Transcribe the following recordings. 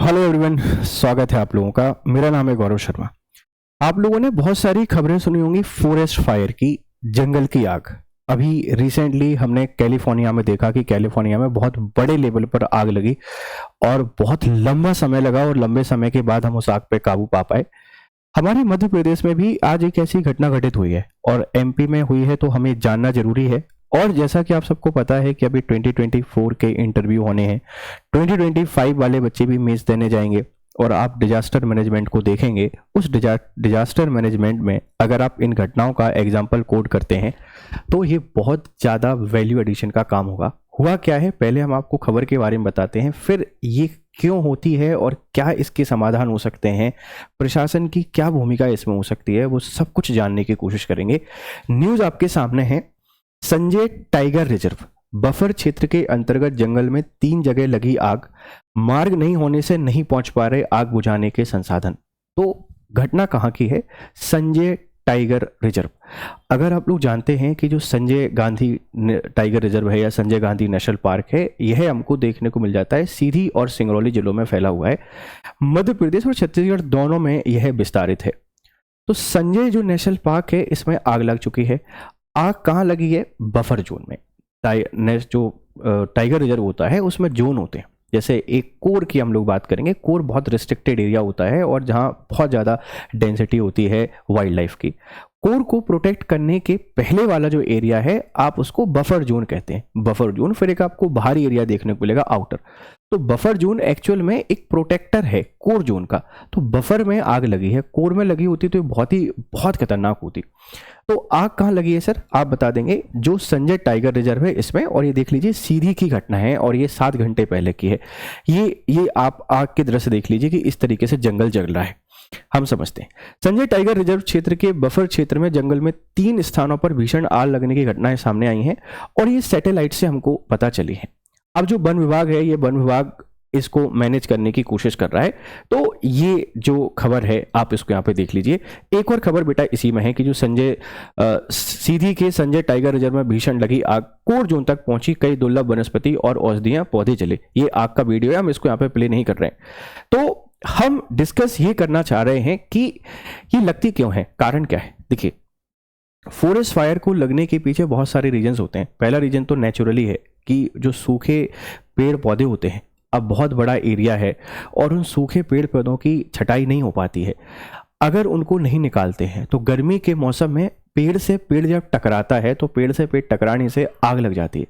Hello everyone, स्वागत है आप लोगों का। मेरा नाम है गौरव शर्मा। आप लोगों ने बहुत सारी खबरें सुनी होंगी फॉरेस्ट फायर की, जंगल की आग। अभी रिसेंटली हमने कैलिफोर्निया में देखा कि कैलिफोर्निया में बहुत बड़े लेवल पर आग लगी और बहुत लंबा समय लगा और लंबे समय के बाद हम उस आग पे काबू पा पाए। हमारे मध्य प्रदेश में भी आज एक ऐसी घटना घटित हुई है और एमपी में हुई है, तो हमें जानना जरूरी है। और जैसा कि आप सबको पता है कि अभी 2024 के इंटरव्यू होने हैं, 2025 वाले बच्चे भी मेंस देने जाएंगे और आप डिजास्टर मैनेजमेंट को देखेंगे। उस डिजास्टर मैनेजमेंट में अगर आप इन घटनाओं का एग्जाम्पल कोड करते हैं तो ये बहुत ज़्यादा वैल्यू एडिशन का काम होगा। हुआ क्या है, पहले हम आपको खबर के बारे में बताते हैं, फिर ये क्यों होती है और क्या इसके समाधान हो सकते हैं, प्रशासन की क्या भूमिका इसमें हो सकती है, वो सब कुछ जानने की कोशिश करेंगे। न्यूज़ आपके सामने है। संजय टाइगर रिजर्व बफर क्षेत्र के अंतर्गत जंगल में 3 जगह लगी आग, मार्ग नहीं होने से नहीं पहुंच पा रहे आग बुझाने के संसाधन। तो घटना कहाँ की है? Sanjay tiger reserve. अगर आप लोग जानते हैं कि जो संजय गांधी टाइगर रिजर्व है या संजय गांधी नेशनल पार्क है, यह हमको देखने को मिल जाता है सीधी और सिंगरौली जिलों में फैला हुआ है। मध्य प्रदेश और छत्तीसगढ़ दोनों में यह विस्तारित है। तो संजय जो नेशनल पार्क है, इसमें आग लग चुकी है। आग कहाँ लगी है? बफर जोन में। जो टाइगर रिजर्व होता है उसमें जोन होते हैं। जैसे एक कोर की हम लोग बात करेंगे, कोर बहुत रिस्ट्रिक्टेड एरिया होता है और जहाँ बहुत ज़्यादा डेंसिटी होती है वाइल्ड लाइफ की। कोर को प्रोटेक्ट करने के पहले वाला जो एरिया है, आप उसको बफर जोन कहते हैं। बफर जोन, फिर एक आपको बाहरी एरिया देखने को मिलेगा, आउटर। तो बफर जोन एक्चुअल में एक प्रोटेक्टर है कोर जोन का। तो बफर में आग लगी है, कोर में लगी होती तो बहुत खतरनाक होती। तो आग कहाँ लगी है सर? आप बता देंगे। जो संजय टाइगर रिजर्व है इसमें, और ये देख लीजिए सीधी की घटना है और ये 7 घंटे पहले की है। ये आप आग के दृश्य देख लीजिए कि इस तरीके से जंगल जल रहा है। हम समझते हैं संजय टाइगर रिजर्व क्षेत्र के बफर क्षेत्र में जंगल में 3 स्थानों पर भीषण आग लगने की घटनाएं सामने आई हैं और ये सैटेलाइट से हमको पता चली है। अब जो वन विभाग है, ये वन विभाग इसको मैनेज करने की कोशिश कर रहा है। तो ये जो खबर है आप इसको यहाँ पे देख लीजिए। एक और खबर बेटा इसी में है कि जो सीधी के संजय टाइगर रिजर्व में भीषण लगी आग कोर जोन तक पहुंची, कई दुर्लभ वनस्पति और औषधियां पौधे जले। ये आग का वीडियो है, हम इसको यहाँ पे प्ले नहीं कर रहे हैं। तो हम डिस्कस ये करना चाह रहे हैं कि ये लगती क्यों है, कारण क्या है। देखिए, फॉरेस्ट फायर को लगने के पीछे बहुत सारे रीजंस होते हैं। पहला रीजन तो नेचुरली है कि जो सूखे पेड़ पौधे होते हैं, अब बहुत बड़ा एरिया है और उन सूखे पेड़ पौधों की छटाई नहीं हो पाती है। अगर उनको नहीं निकालते हैं तो गर्मी के मौसम में पेड़ से पेड़ जब टकराता है तो पेड़ से पेड़ टकराने से आग लग जाती है।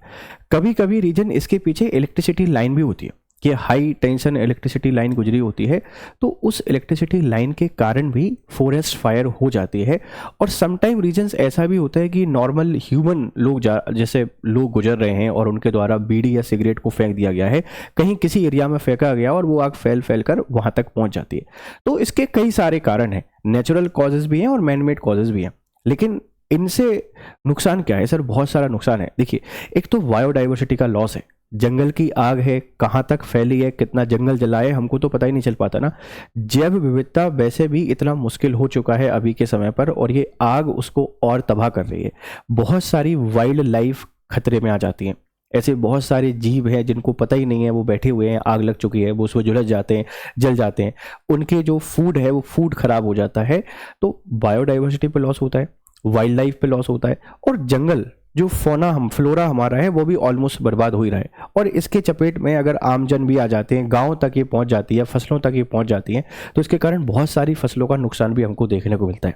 कभी कभी रीजन इसके पीछे इलेक्ट्रिसिटी लाइन भी होती है कि हाई टेंशन इलेक्ट्रिसिटी लाइन गुजरी होती है, तो उस इलेक्ट्रिसिटी लाइन के कारण भी फॉरेस्ट फायर हो जाती है। और समटाइम रीजंस ऐसा भी होता है कि नॉर्मल ह्यूमन लोग जैसे लोग गुजर रहे हैं और उनके द्वारा बीड़ी या सिगरेट को फेंक दिया गया है, कहीं किसी एरिया में फेंका गया और वो आग फैल कर वहाँ तक पहुँच जाती है। तो इसके कई सारे कारण हैं, नेचुरल कॉजेज भी हैं और मैन मेड कॉजेज भी हैं। लेकिन इनसे नुकसान क्या है सर? बहुत सारा नुकसान है। देखिए, एक तो बायोडाइवर्सिटी का लॉस है। जंगल की आग है, कहाँ तक फैली है, कितना जंगल जला है, हमको तो पता ही नहीं चल पाता ना। जैव विविधता वैसे भी इतना मुश्किल हो चुका है अभी के समय पर, और ये आग उसको और तबाह कर रही है। बहुत सारी वाइल्ड लाइफ खतरे में आ जाती हैं। ऐसे बहुत सारे जीव हैं जिनको पता ही नहीं है, वो बैठे हुए हैं, आग लग चुकी है, वो उसमें झुलस जाते हैं, जल जाते हैं, उनके जो फूड है वो फूड खराब हो जाता है। तो बायोडाइवर्सिटी पे लॉस होता है, वाइल्ड लाइफ पे लॉस होता है, और जंगल जो फ्लोरा हमारा है वो भी ऑलमोस्ट बर्बाद हो ही रहा है। और इसके चपेट में अगर आमजन भी आ जाते हैं, गांव तक ये पहुंच जाती है, फसलों तक ये पहुंच जाती हैं, तो इसके कारण बहुत सारी फसलों का नुकसान भी हमको देखने को मिलता है।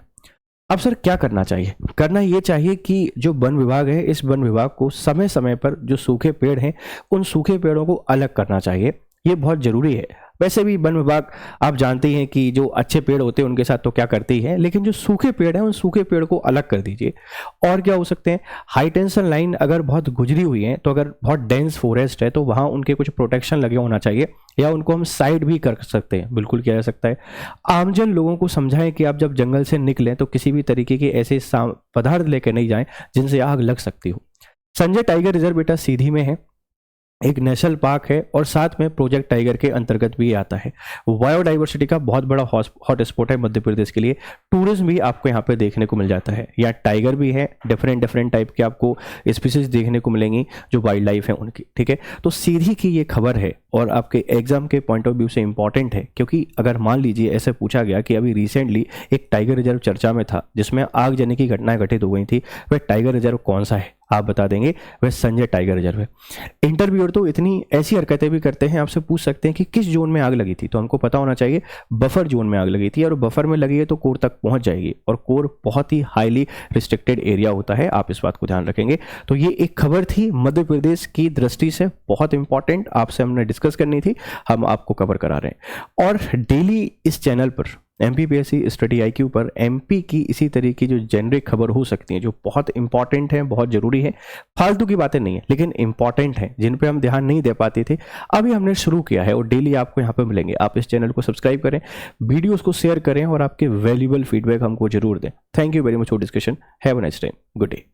अब सर क्या करना चाहिए? करना ये चाहिए कि जो वन विभाग है, इस वन विभाग को समय समय पर जो सूखे पेड़ हैं उन सूखे पेड़ों को अलग करना चाहिए। ये बहुत जरूरी है। वैसे भी वन विभाग आप जानते हैं कि जो अच्छे पेड़ होते हैं उनके साथ तो क्या करती है, लेकिन जो सूखे पेड़ हैं उन सूखे पेड़ को अलग कर दीजिए। और क्या हो सकते हैं, हाई टेंशन लाइन अगर बहुत गुजरी हुई है, तो अगर बहुत डेंस फॉरेस्ट है तो वहाँ उनके कुछ प्रोटेक्शन लगे होना चाहिए, या उनको हम साइड भी कर सकते हैं, बिल्कुल किया जा सकता है। आमजन लोगों को समझाएं कि आप जब जंगल से निकलें तो किसी भी तरीके के ऐसे पदार्थ लेकर नहीं जाएं जिनसे आग लग सकती हो। संजय टाइगर रिजर्व बेटा सीधी में है, एक नेशनल पार्क है और साथ में प्रोजेक्ट टाइगर के अंतर्गत भी आता है। बायोडाइवर्सिटी का बहुत बड़ा हॉट स्पॉट है मध्य प्रदेश के लिए। टूरिज्म भी आपको यहाँ पे देखने को मिल जाता है। यहाँ टाइगर भी है, डिफरेंट टाइप के आपको स्पीसीज देखने को मिलेंगी जो वाइल्ड लाइफ है उनकी। ठीक है, तो सीधी की ये खबर है और आपके एग्जाम के पॉइंट ऑफ व्यू से इंपॉर्टेंट है, क्योंकि अगर मान लीजिए ऐसे पूछा गया कि अभी रिसेंटली एक टाइगर रिजर्व चर्चा में था जिसमें आगजनी की घटनाएं घटित हो गई थी, वह टाइगर रिजर्व कौन सा है, आप बता देंगे वह संजय टाइगर रिजर्व है। इंटरव्यूअर तो इतनी ऐसी हरकतें भी करते हैं, आपसे पूछ सकते हैं कि किस जोन में आग लगी थी, तो हमको पता होना चाहिए बफर जोन में आग लगी थी, और बफर में लगी है तो कोर तक पहुंच जाएगी, और कोर बहुत ही हाईली रिस्ट्रिक्टेड एरिया होता है, आप इस बात को ध्यान रखेंगे। तो ये एक खबर थी मध्य प्रदेश की दृष्टि से बहुत इंपॉर्टेंट, आपसे हमने डिस्कस करनी थी, हम आपको कवर करा रहे हैं। और डेली इस चैनल पर MPPSC स्टडी IQ पर MP की इसी तरह की जो जेनरिक खबर हो सकती है, जो बहुत इंपॉर्टेंट है, बहुत जरूरी है, फालतू की बातें नहीं है लेकिन इंपॉर्टेंट है, जिन पे हम ध्यान नहीं दे पाते थे, अभी हमने शुरू किया है और डेली आपको यहाँ पे मिलेंगे। आप इस चैनल को सब्सक्राइब करें, वीडियोस को शेयर करें और आपके वैल्यूएबल फीडबैक हमको जरूर दें। Thank you very much for discussion. Have a nice time. Good day.